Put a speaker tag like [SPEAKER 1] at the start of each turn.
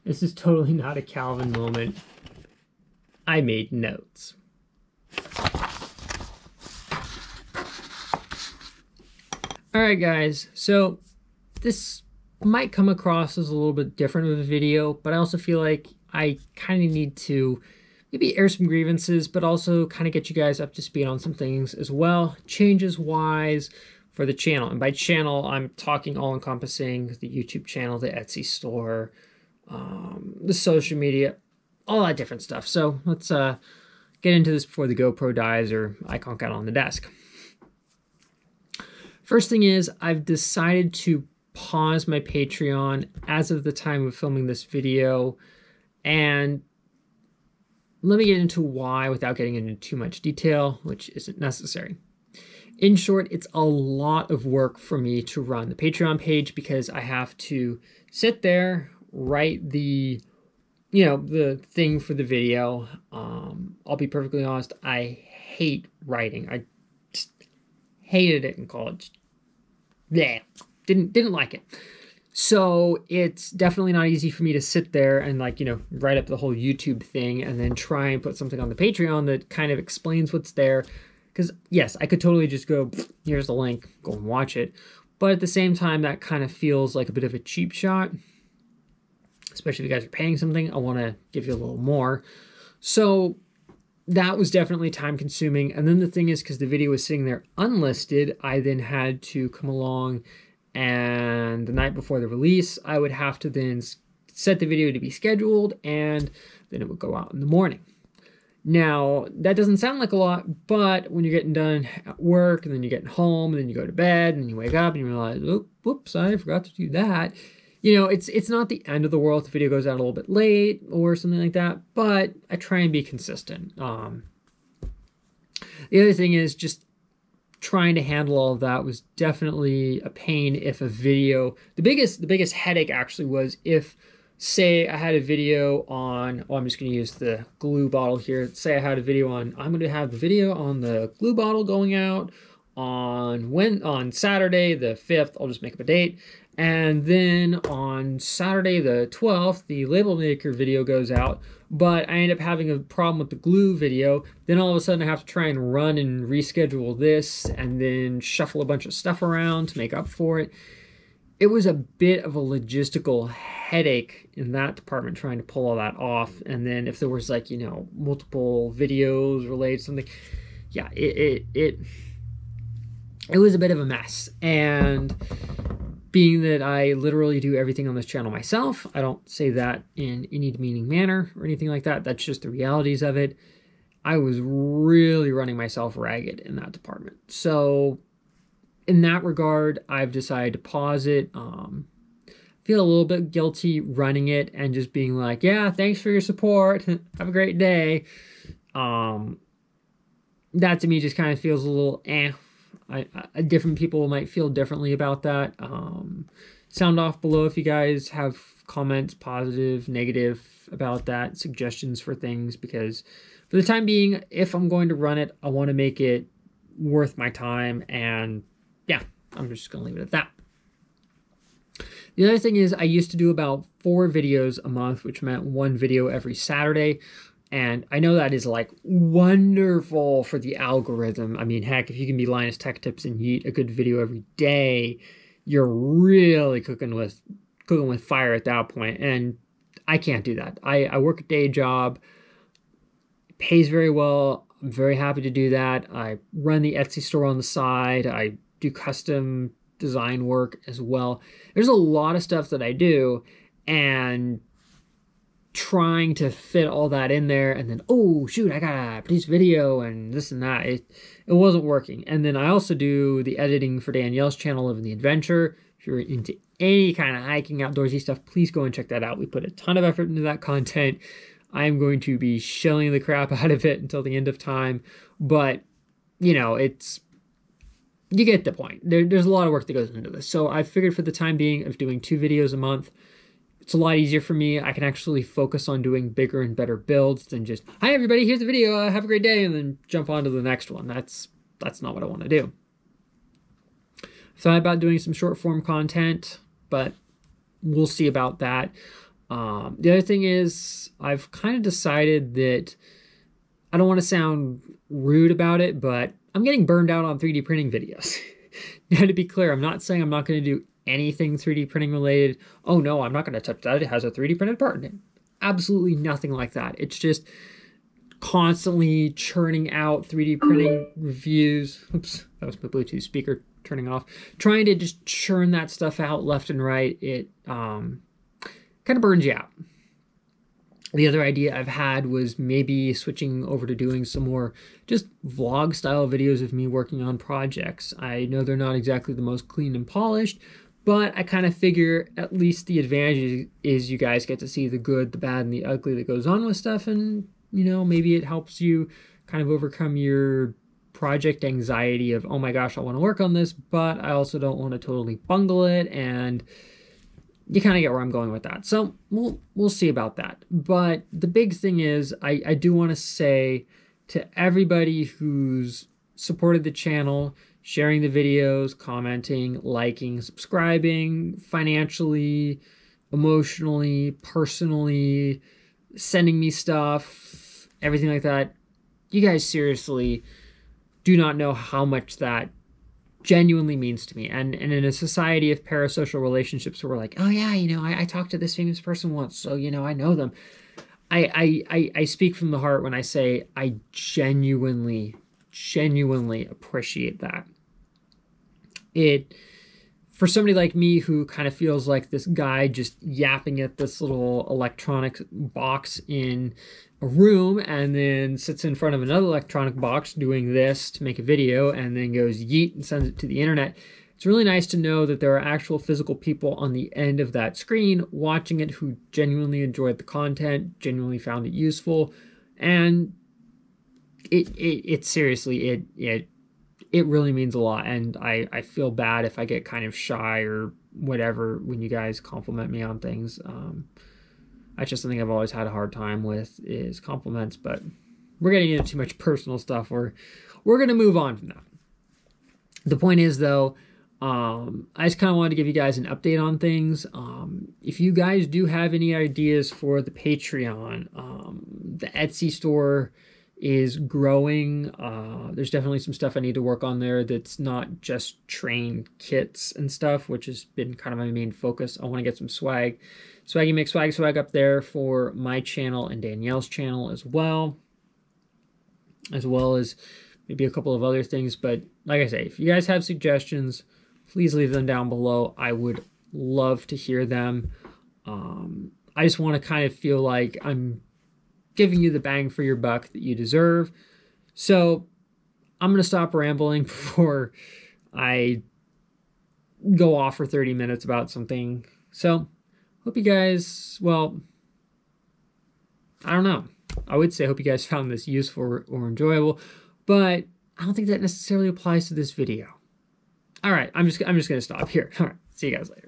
[SPEAKER 1] This is totally not a Calvin moment. I made notes. Alright guys, so this might come across as a little bit different of a video, but I also feel like I kind of need to maybe air some grievances, but also kind of get you guys up to speed on some things as well, changes wise for the channel. And by channel, I'm talking all encompassing the YouTube channel, the Etsy store, the social media, all that different stuff. So let's get into this before the GoPro dies or I conk out on the desk. First thing is, I've decided to pause my Patreon as of the time of filming this video, and let me get into why without getting into too much detail, which isn't necessary. In short, it's a lot of work for me to run the Patreon page because I have to sit there, write the the thing for the video. I'll be perfectly honest, I hate writing. I just hated it in college. Yeah, didn't like it. So it's definitely not easy for me to sit there and write up the whole YouTube thing and then try and put something on the Patreon that kind of explains what's there. Because yes, I could totally just go, here's the link, go and watch it. But at the same time, that kind of feels like a bit of a cheap shot. Especially if you guys are paying something, I want to give you a little more. So that was definitely time consuming. And then the thing is, because the video was sitting there unlisted, I then had to come along and the night before the release, I would have to then set the video to be scheduled and then it would go out in the morning. Now, that doesn't sound like a lot, but when you're getting done at work and then you're getting home and then you go to bed and then you wake up and you realize, oh, whoops, I forgot to do that. It's not the end of the world if the video goes out a little bit late or something like that, but I try and be consistent. The other thing is just trying to handle all of that was definitely a pain if a video, the biggest headache actually was if, say I had a video on, I'm just going to use the glue bottle here. Say I had a video on, I'm going to have the video on the glue bottle going out on Saturday the 5th, I'll just make up a date. And then on Saturday the 12th, the label maker video goes out, but I end up having a problem with the glue video. Then all of a sudden I have to try and run and reschedule this and then shuffle a bunch of stuff around to make up for it. It was a bit of a logistical headache in that department trying to pull all that off. And then if there was multiple videos related to something, yeah, it was a bit of a mess. And being that I literally do everything on this channel myself, I don't say that in any demeaning manner or anything like that. That's just the realities of it. I was really running myself ragged in that department. So in that regard, I've decided to pause it. Feel a little bit guilty running it and just being like, yeah, thanks for your support. Have a great day. That to me just kind of feels a little different people might feel differently about that. Sound off below if you guys have comments, positive, negative about that, suggestions for things, because for the time being, if I'm going to run it, I want to make it worth my time, and yeah, I'm just going to leave it at that. The other thing is I used to do about 4 videos a month, which meant 1 video every Saturday. And I know that is wonderful for the algorithm. I mean, heck, if you can be Linus Tech Tips and eat a good video every day, you're really cooking with fire at that point. And I can't do that. I work a day job. It pays very well. I'm very happy to do that. I run the Etsy store on the side. I do custom design work as well. There's a lot of stuff that I do, and trying to fit all that in there and then, oh shoot, I gotta produce video and this and that, it wasn't working. And then I also do the editing for Danielle's channel, Living the Adventure. If you're into any kind of hiking, outdoorsy stuff, please go and check that out. We put a ton of effort into that content. I'm going to be shelling the crap out of it until the end of time, but you get the point. There's a lot of work that goes into this. So I figured for the time being of doing 2 videos a month, it's a lot easier for me. I can actually focus on doing bigger and better builds than just, hi everybody, here's the video, have a great day, and then jump on to the next one. That's not what I want to do. Thought about doing some short form content, but we'll see about that. The other thing is I've kind of decided that I don't want to sound rude about it, but I'm getting burned out on 3D printing videos. Now, to be clear, I'm not saying I'm not going to do anything 3D printing related. Oh no, I'm not going to touch that. It has a 3D printed part in it. Absolutely nothing like that. It's just constantly churning out 3D printing reviews. Oops, that was my Bluetooth speaker turning off. Trying to just churn that stuff out left and right. It kind of burns you out. The other idea I've had was maybe switching over to doing some more just vlog style videos of me working on projects. I know they're not exactly the most clean and polished, but I kind of figure at least the advantage is you guys get to see the good, the bad, and the ugly that goes on with stuff. And, you know, maybe it helps you kind of overcome your project anxiety of, oh my gosh, I want to work on this, but I also don't want to totally bungle it. And you kind of get where I'm going with that. So we'll see about that. But the big thing is I do want to say to everybody who's supported the channel, sharing the videos, commenting, liking, subscribing, financially, emotionally, personally, sending me stuff, everything like that. You guys seriously do not know how much that genuinely means to me. And in a society of parasocial relationships where we're like, oh yeah, you know, I talked to this famous person once, so, you know, I know them. I speak from the heart when I say I genuinely appreciate that. For somebody like me who kind of feels like this guy just yapping at this little electronic box in a room and then sits in front of another electronic box doing this to make a video and then goes yeet and sends it to the internet. It's really nice to know that there are actual physical people on the end of that screen watching it who genuinely enjoyed the content, genuinely found it useful, and it seriously, it really means a lot. And I feel bad if I get kind of shy or whatever when you guys compliment me on things. That's just something I've always had a hard time with, is compliments, but we're getting into too much personal stuff. We're going to move on from that. The point is, though, I just kind of wanted to give you guys an update on things. If you guys do have any ideas for the Patreon, the Etsy store is growing. There's definitely some stuff I need to work on there that's not just train kits and stuff, which has been kind of my main focus. I want to get some swag. Swaggy Make Swag up there for my channel and Danielle's channel as well as maybe a couple of other things. But like I say, if you guys have suggestions, please leave them down below. I would love to hear them. I just want to kind of feel like I'm giving you the bang for your buck that you deserve. So I'm going to stop rambling before I go off for 30 minutes about something. So hope you guys, well, I don't know. I would say hope you guys found this useful or enjoyable, but I don't think that necessarily applies to this video. All right, I'm just going to stop here. All right, see you guys later.